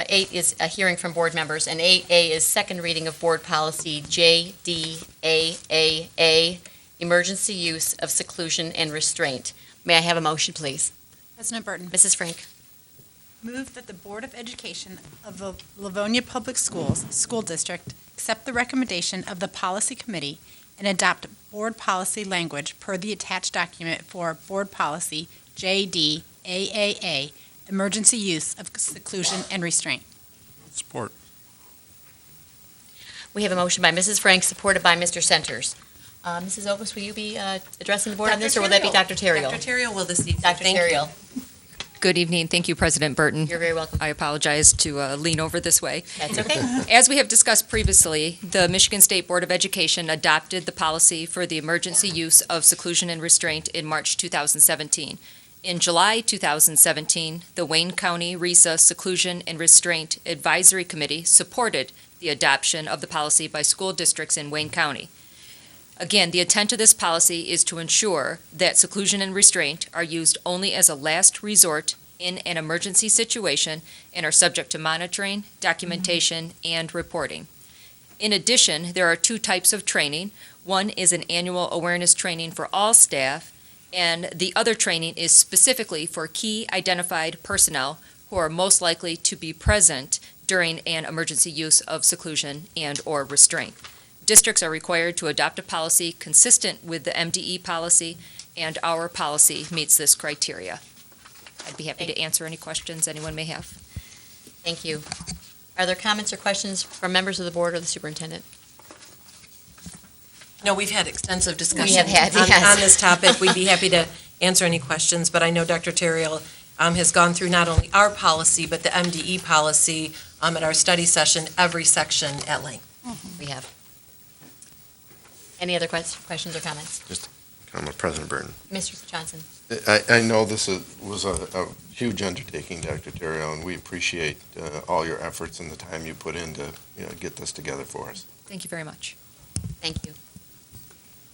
8 is a hearing from board members, and 8A is second reading of Board Policy JDAAA, Emergency Use of Seclusion and Restraint. May I have a motion, please? President Burton. Mrs. Frank. Move that the Board of Education of the Livonia Public Schools School District accept the recommendation of the Policy Committee and adopt board policy language per the attached document for Board Policy JDAAA, Emergency Use of Seclusion and Restraint. Support. We have a motion by Mrs. Frank, supported by Mr. Centers. Mrs. Ogus, will you be addressing the board on this, or will that be Dr. Terrell? Dr. Terrell will this evening. Dr. Thank you. Terrell, Good evening. Thank you, President Burton. you're very welcome. I apologize to lean over this way. That's okay. As we have discussed previously, the Michigan State Board of Education adopted the policy for the emergency use of seclusion and restraint in March 2017. In July 2017, the Wayne County RESA Seclusion and Restraint Advisory Committee supported the adoption of the policy by school districts in Wayne County. Again, the intent of this policy is to ensure that seclusion and restraint are used only as a last resort in an emergency situation and are subject to monitoring, documentation, and reporting. In addition, there are two types of training. One is an annual awareness training for all staff, and the other training is specifically for key identified personnel who are most likely to be present during an emergency use of seclusion and/or restraint. Districts are required to adopt a policy consistent with the MDE policy, and our policy meets this criteria. I'd be happy to answer any questions anyone may have. Thank you. Are there comments or questions from members of the board or the superintendent? No, we've had extensive discussion have had, on yes. this topic. We'd be happy to answer any questions, but I know Dr. Terrell has gone through not only our policy, but the MDE policy at our study session, every section at length. We have. Any other questions or comments? Comment, President Burton. Mr. Johnson? I know this was a huge undertaking, Dr. Terrell, and we appreciate all your efforts and the time you put in to get this together for us. Thank you very much. Thank you.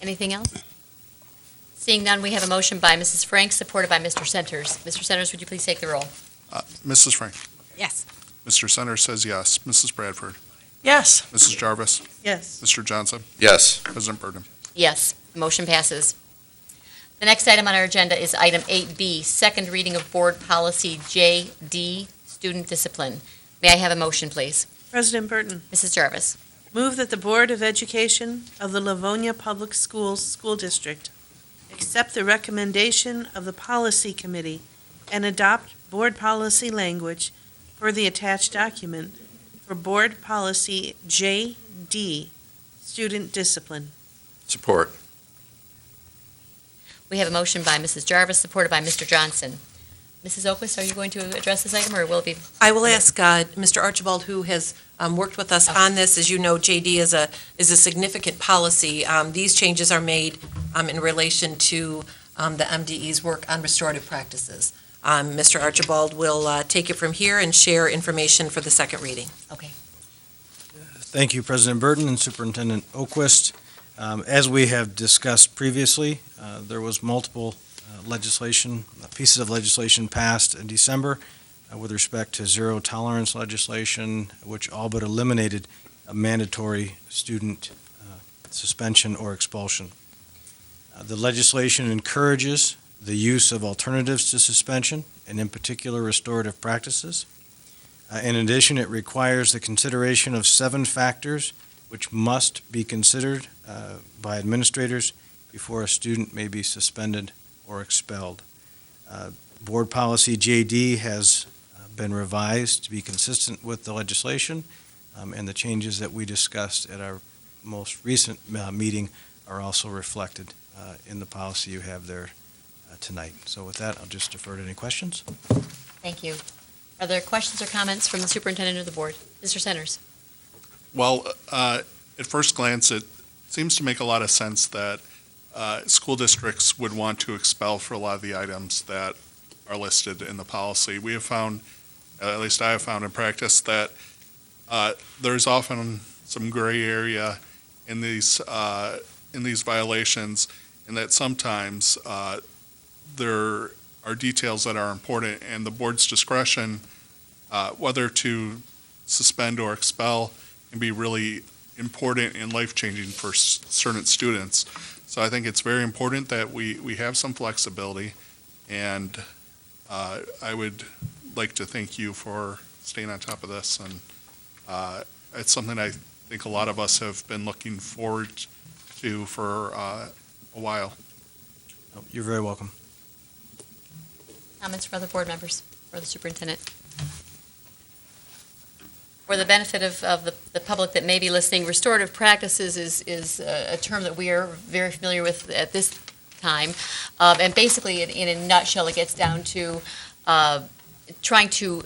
Anything else? Seeing none, we have a motion by Mrs. Frank, supported by Mr. Centers. Mr. Centers, would you please take the roll? Mrs. Frank, Yes. Mr. Centers says yes. Mrs. Bradford, Yes. Mrs. Jarvis, Yes. Mr. Johnson, Yes. President Burden. Yes, the motion passes. The next item on our agenda is item 8B, second reading of Board Policy JD, Student Discipline. May I have a motion, please? President Burton, Mrs. Jarvis. move that the Board of Education of the Livonia Public Schools School District accept the recommendation of the Policy Committee and adopt board policy language for the attached document for Board Policy JD, Student Discipline. Support. We have a motion by Mrs. Jarvis, supported by Mr. Johnson. Mrs. Oquist, are you going to address this item, or will it be? I will ask Mr. Archibald, who has worked with us on this. As you know, JD is a significant policy. These changes are made in relation to the MDE's work on restorative practices. Mr. Archibald will take it from here and share information for the second reading. Okay. Thank you, President Burton and Superintendent Oquist. As we have discussed previously, there was multiple pieces of legislation passed in December with respect to zero tolerance legislation, which all but eliminated a mandatory student suspension or expulsion. The legislation encourages the use of alternatives to suspension, and in particular restorative practices. In addition, it requires the consideration of 7 factors which must be considered by administrators before a student may be suspended or expelled. Board Policy JD has been revised to be consistent with the legislation, and the changes that we discussed at our most recent meeting are also reflected in the policy you have there tonight. So with that, I'll just defer to any questions. Thank you. Are there questions or comments from the superintendent or the board? Mr. Centers? Well, at first glance, it seems to make a lot of sense that school districts would want to expel for a lot of the items that are listed in the policy. We have found, at least I have found in practice, that there's often some gray area in these violations, and that sometimes there are details that are important, and the board's discretion, whether to suspend or expel, can be really important and life-changing for certain students. So I think it's very important that we have some flexibility, and I would like to thank you for staying on top of this, and it's something I think a lot of us have been looking forward to for a while. You're very welcome. Comments from other board members or the superintendent? For the benefit of the public that may be listening, restorative practices is a term that we are very familiar with at this time. And basically, in a nutshell, it gets down to trying to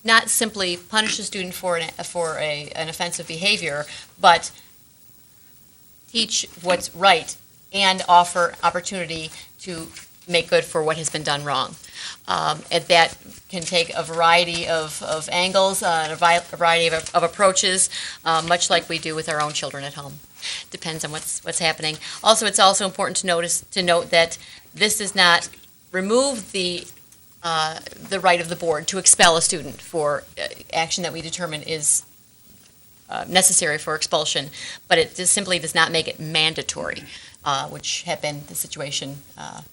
not simply punish a student for an offensive behavior, but teach what's right and offer opportunity to make good for what has been done wrong. And that can take a variety of angles, a variety of approaches, much like we do with our own children at home. Depends on what's happening. Also, it's also important to note that this does not remove the right of the board to expel a student for action that we determine is necessary for expulsion, but it just simply does not make it mandatory, which had been the situation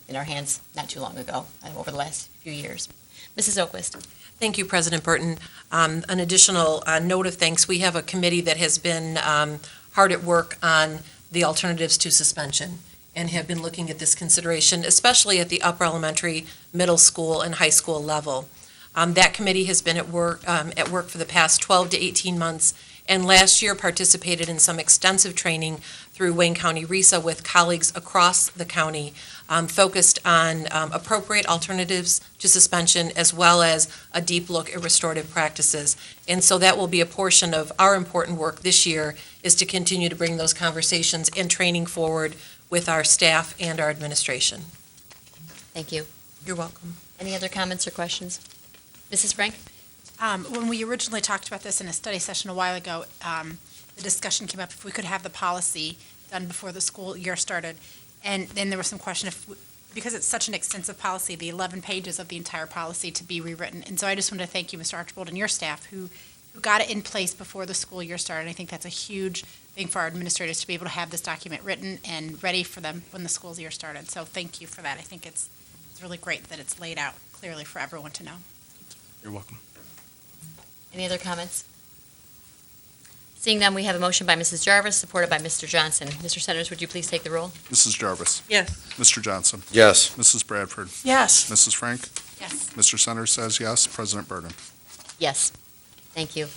in our hands not too long ago, over the last few years. Mrs. Oquist. Thank you, President Burton. An additional note of thanks, we have a committee that has been hard at work on the alternatives to suspension and have been looking at this consideration, especially at the upper elementary, middle school, and high school level. That committee has been at work for the past 12 to 18 months, and last year participated in some extensive training through Wayne County RESA with colleagues across the county, focused on appropriate alternatives to suspension, as well as a deep look at restorative practices. And so that will be a portion of our important work this year, is to continue to bring those conversations and training forward with our staff and our administration. Thank you. You're welcome. Any other comments or questions? Mrs. Frank? When we originally talked about this in a study session a while ago, the discussion came up if we could have the policy done before the school year started. And then there was some question because it's such an extensive policy, the 11 pages of the entire policy to be rewritten. And so I just wanted to thank you, Mr. Archibald, and your staff who got it in place before the school year started. I think that's a huge thing for our administrators to be able to have this document written and ready for them when the school year started. So thank you for that. I think it's really great that it's laid out clearly for everyone to know. You're welcome. Any other comments? Seeing none, we have a motion by Mrs. Jarvis, supported by Mr. Johnson. Mr. Centers, would you please take the roll? Mrs. Jarvis. Yes. Mr. Johnson. Yes. Mrs. Bradford. Yes. Mrs. Frank. Yes. Mr. Centers says yes. President Burden. Yes. Thank you.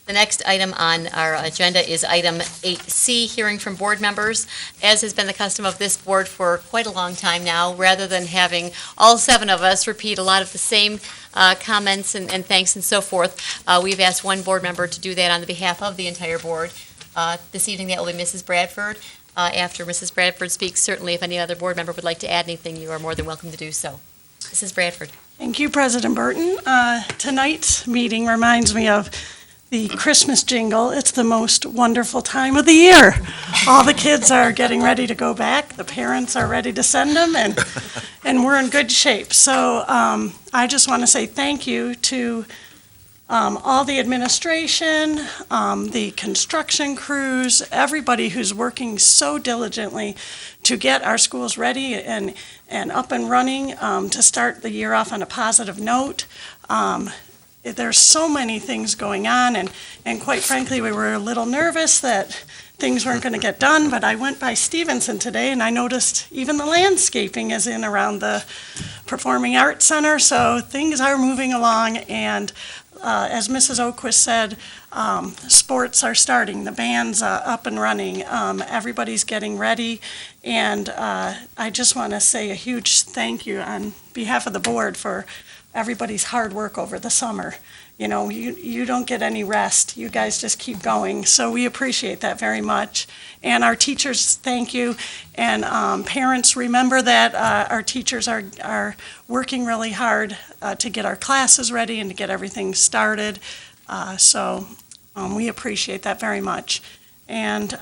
The next item on our agenda is item 8C, hearing from board members. As has been the custom of this board for quite a long time now, rather than having all 7 of us repeat a lot of the same comments and thanks and so forth, we've asked one board member to do that on the behalf of the entire board. This evening, that will be Mrs. Bradford. After Mrs. Bradford speaks, certainly if any other board member would like to add anything, you are more than welcome to do so. Mrs. Bradford. Thank you, President Burton. Tonight's meeting reminds me of the Christmas jingle. It's the most wonderful time of the year. All the kids are getting ready to go back. The parents are ready to send them, and we're in good shape. So I just want to say thank you to all the administration, the construction crews, everybody who's working so diligently to get our schools ready and up and running to start the year off on a positive note. There's so many things going on, and quite frankly, we were a little nervous that things weren't going to get done, but I went by Stevenson today, and I noticed even the landscaping is in around the Performing Arts Center, so things are moving along, and as Mrs. Oquist said, sports are starting, the band's up and running, everybody's getting ready, and I just want to say a huge thank you on behalf of the board for everybody's hard work over the summer. you don't get any rest. You guys just keep going. So we appreciate that very much. And our teachers, thank you. And parents, remember that our teachers are working really hard to get our classes ready and to get everything started. So we appreciate that very much. And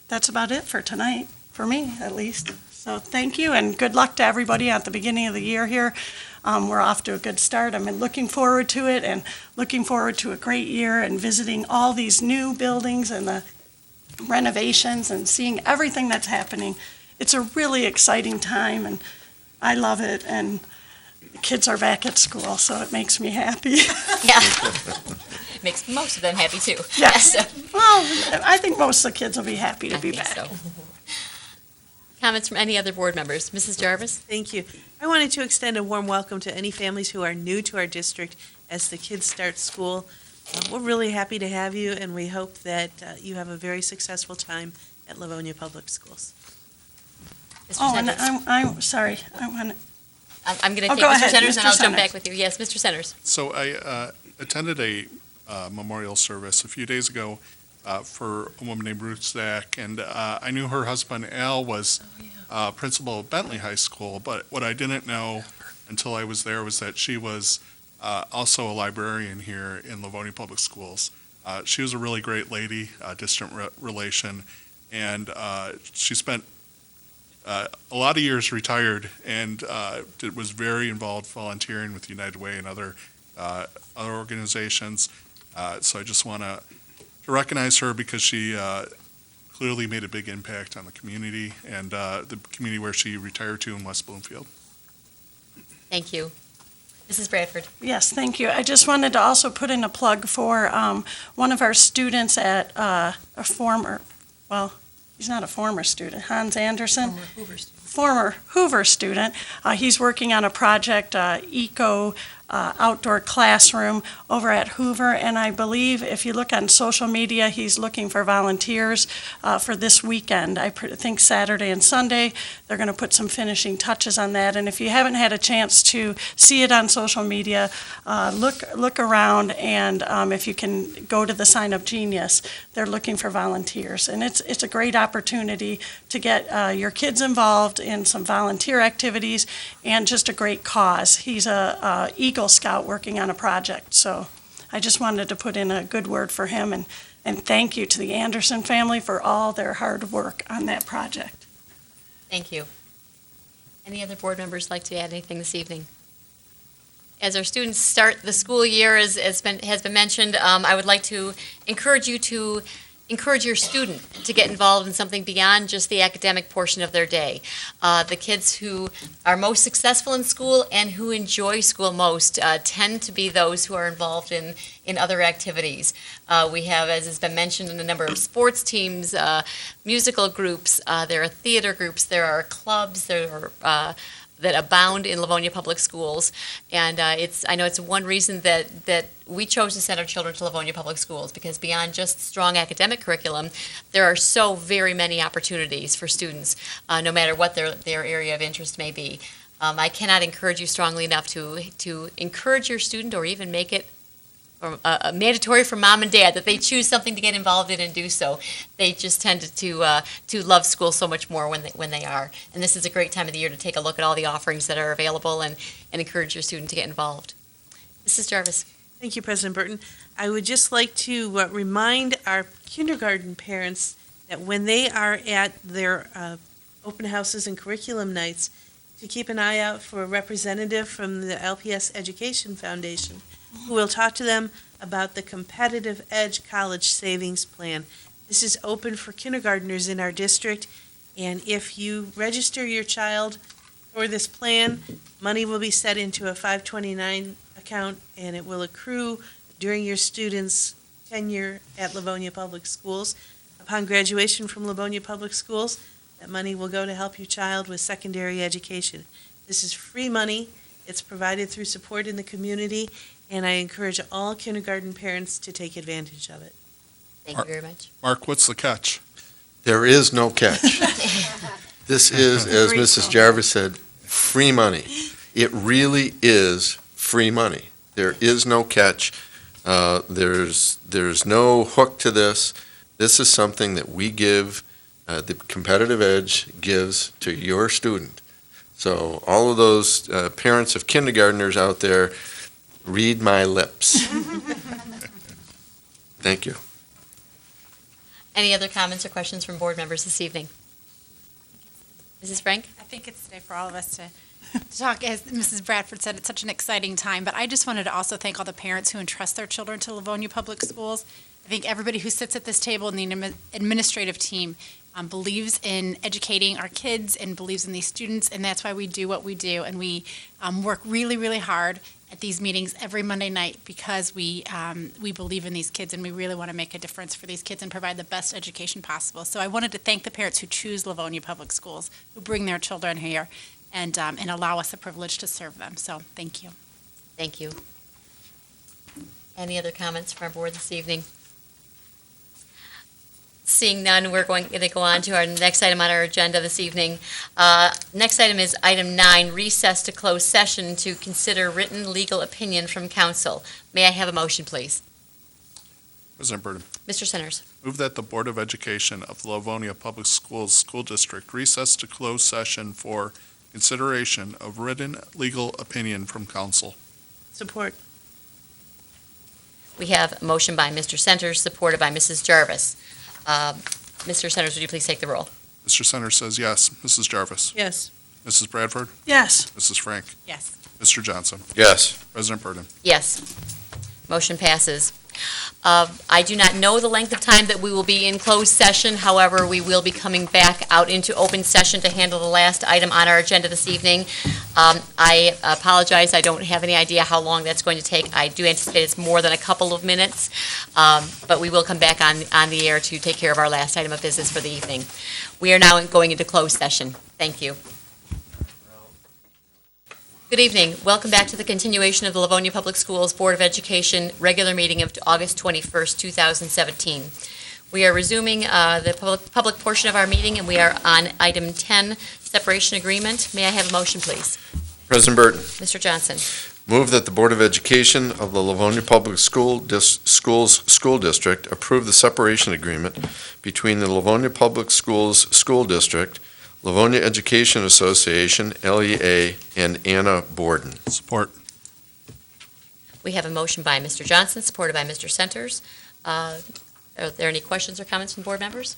that's about it for tonight, for me at least. So thank you, and good luck to everybody at the beginning of the year here. We're off to a good start. I'm looking forward to it and looking forward to a great year and visiting all these new buildings and the renovations and seeing everything that's happening. It's a really exciting time, and I love it, and the kids are back at school, so it makes me happy. Yeah. Makes most of them happy, too. Yes. Well, I think most of the kids will be happy to be back. So. Comments from any other board members? Mrs. Jarvis? Thank you. I wanted to extend a warm welcome to any families who are new to our district as the kids start school. We're really happy to have you, and we hope that you have a very successful time at Livonia Public Schools. Mr. Oh, and Sanders? I'm sorry. I'm going to take go Mr. ahead, Centers, and Mr. I'll jump Centers. back with you. Yes, Mr. Centers. So I attended a memorial service a few days ago for a woman named Ruth Zach, and I knew her husband Al was principal of Bentley High School, but what I didn't know until I was there was that she was also a librarian here in Livonia Public Schools. She was a really great lady, distant relation, and she spent a lot of years retired and was very involved volunteering with United Way and other organizations. So I just want to recognize her because she clearly made a big impact on the community and the community where she retired to in West Bloomfield. Thank you. Mrs. Bradford? Yes, thank you. I just wanted to also put in a plug for one of our students at a former, well, he's not a former student, Hans Anderson. Former Hoover student. He's working on a project, eco outdoor classroom over at Hoover, and I believe if you look on social media, he's looking for volunteers for this weekend. I think Saturday and Sunday, they're going to put some finishing touches on that, and if you haven't had a chance to see it on social media, look around, and if you can go to the Sign Up Genius, they're looking for volunteers, and it's a great opportunity to get your kids involved in some volunteer activities and just a great cause. He's a Eagle Scout working on a project, so I just wanted to put in a good word for him and thank you to the Anderson family for all their hard work on that project. Thank you. Any other board members like to add anything this evening? As our students start the school year, as has been mentioned, I would like to encourage you to encourage your student to get involved in something beyond just the academic portion of their day. The kids who are most successful in school and who enjoy school most tend to be those who are involved in other activities. We have, as has been mentioned, a number of sports teams, musical groups, there are theater groups, there are clubs, there are that abound in Livonia Public Schools. And I know it's one reason that we chose to send our children to Livonia Public Schools, because beyond just strong academic curriculum, there are so very many opportunities for students, no matter what their area of interest may be. I cannot encourage you strongly enough to encourage your student, or even make it mandatory for mom and dad, that they choose something to get involved in and do so. They just tend to love school so much more when they are. And this is a great time of the year to take a look at all the offerings that are available and encourage your student to get involved. Mrs. Jarvis. Thank you, President Burton. I would just like to remind our kindergarten parents that when they are at their open houses and curriculum nights, to keep an eye out for a representative from the LPS Education Foundation, who will talk to them about the Competitive Edge College Savings Plan. This is open for kindergartners in our district, and if you register your child for this plan, money will be set into a 529 account, and it will accrue during your student's tenure at Livonia Public Schools. Upon graduation from Livonia Public Schools, that money will go to help your child with secondary education. This is free money. It's provided through support in the community, and I encourage all kindergarten parents to take advantage of it. Thank you very much. Mark, what's the catch? There is no catch. This is, as Mrs. Jarvis said, free money. It really is free money. There is no catch. There's no hook to this. This is something that we give, the competitive edge gives to your student. So all of those parents of kindergartners out there, read my lips. Thank you. Any other comments or questions from board members this evening? Mrs. Frank? I think it's today for all of us to talk. As Mrs. Bradford said, it's such an exciting time, but I just wanted to also thank all the parents who entrust their children to Livonia Public Schools. I think everybody who sits at this table and the administrative team believes in educating our kids and believes in these students, and that's why we do what we do. And we work really, really hard at these meetings every Monday night because we believe in these kids and we really want to make a difference for these kids and provide the best education possible. So I wanted to thank the parents who choose Livonia Public Schools, who bring their children here and allow us the privilege to serve them. So thank you. Thank you. Any other comments from our board this evening? Seeing none, we're going to go on to our next item on our agenda this evening. Next item is item 9, recess to close session to consider written legal opinion from counsel. May I have a motion, please? President Burden, Mr. Centers. move that the Board of Education of the Livonia Public Schools School District recess to close session for consideration of written legal opinion from counsel. Support. We have a motion by Mr. Centers, supported by Mrs. Jarvis. Mr. Centers, would you please take the roll? Mr. Centers says yes. Mrs. Jarvis? Yes. Mrs. Bradford? Yes. Mrs. Frank? Yes. Mr. Johnson? Yes. President Burden. Yes. Motion passes. I do not know the length of time that we will be in closed session. However, we will be coming back out into open session to handle the last item on our agenda this evening. I apologize, I don't have any idea how long that's going to take. I do anticipate it's more than a couple of minutes, but we will come back on the air to take care of our last item of business for the evening. We are now going into closed session. Thank you. Good evening. Welcome back to the continuation of the Livonia Public Schools Board of Education regular meeting of August 21st, 2017. We are resuming the public portion of our meeting, and we are on item 10, separation agreement. May I have a motion, please? President Burton, Mr. Johnson. move that the Board of Education of the Livonia Public Schools School District approve the separation agreement between the Livonia Public Schools School District, Livonia Education Association, LEA, and Anna Borden. Support. We have a motion by Mr. Johnson, supported by Mr. Centers. Are there any questions or comments from board members?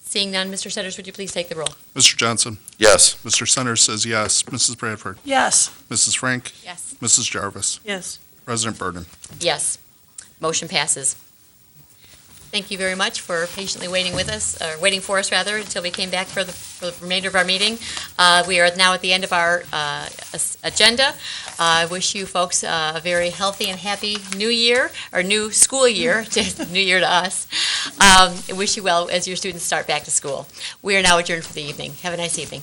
Seeing none, Mr. Centers, would you please take the roll? Mr. Johnson? Yes. Mr. Centers says yes. Mrs. Bradford? Yes. Mrs. Frank? Yes. Mrs. Jarvis? Yes. President Burden. Yes. Motion passes. Thank you very much for patiently waiting for us until we came back for the remainder of our meeting. We are now at the end of our agenda. I wish you folks a very healthy and happy new year, or new school year, new year to us. I wish you well as your students start back to school. We are now adjourned for the evening. Have a nice evening.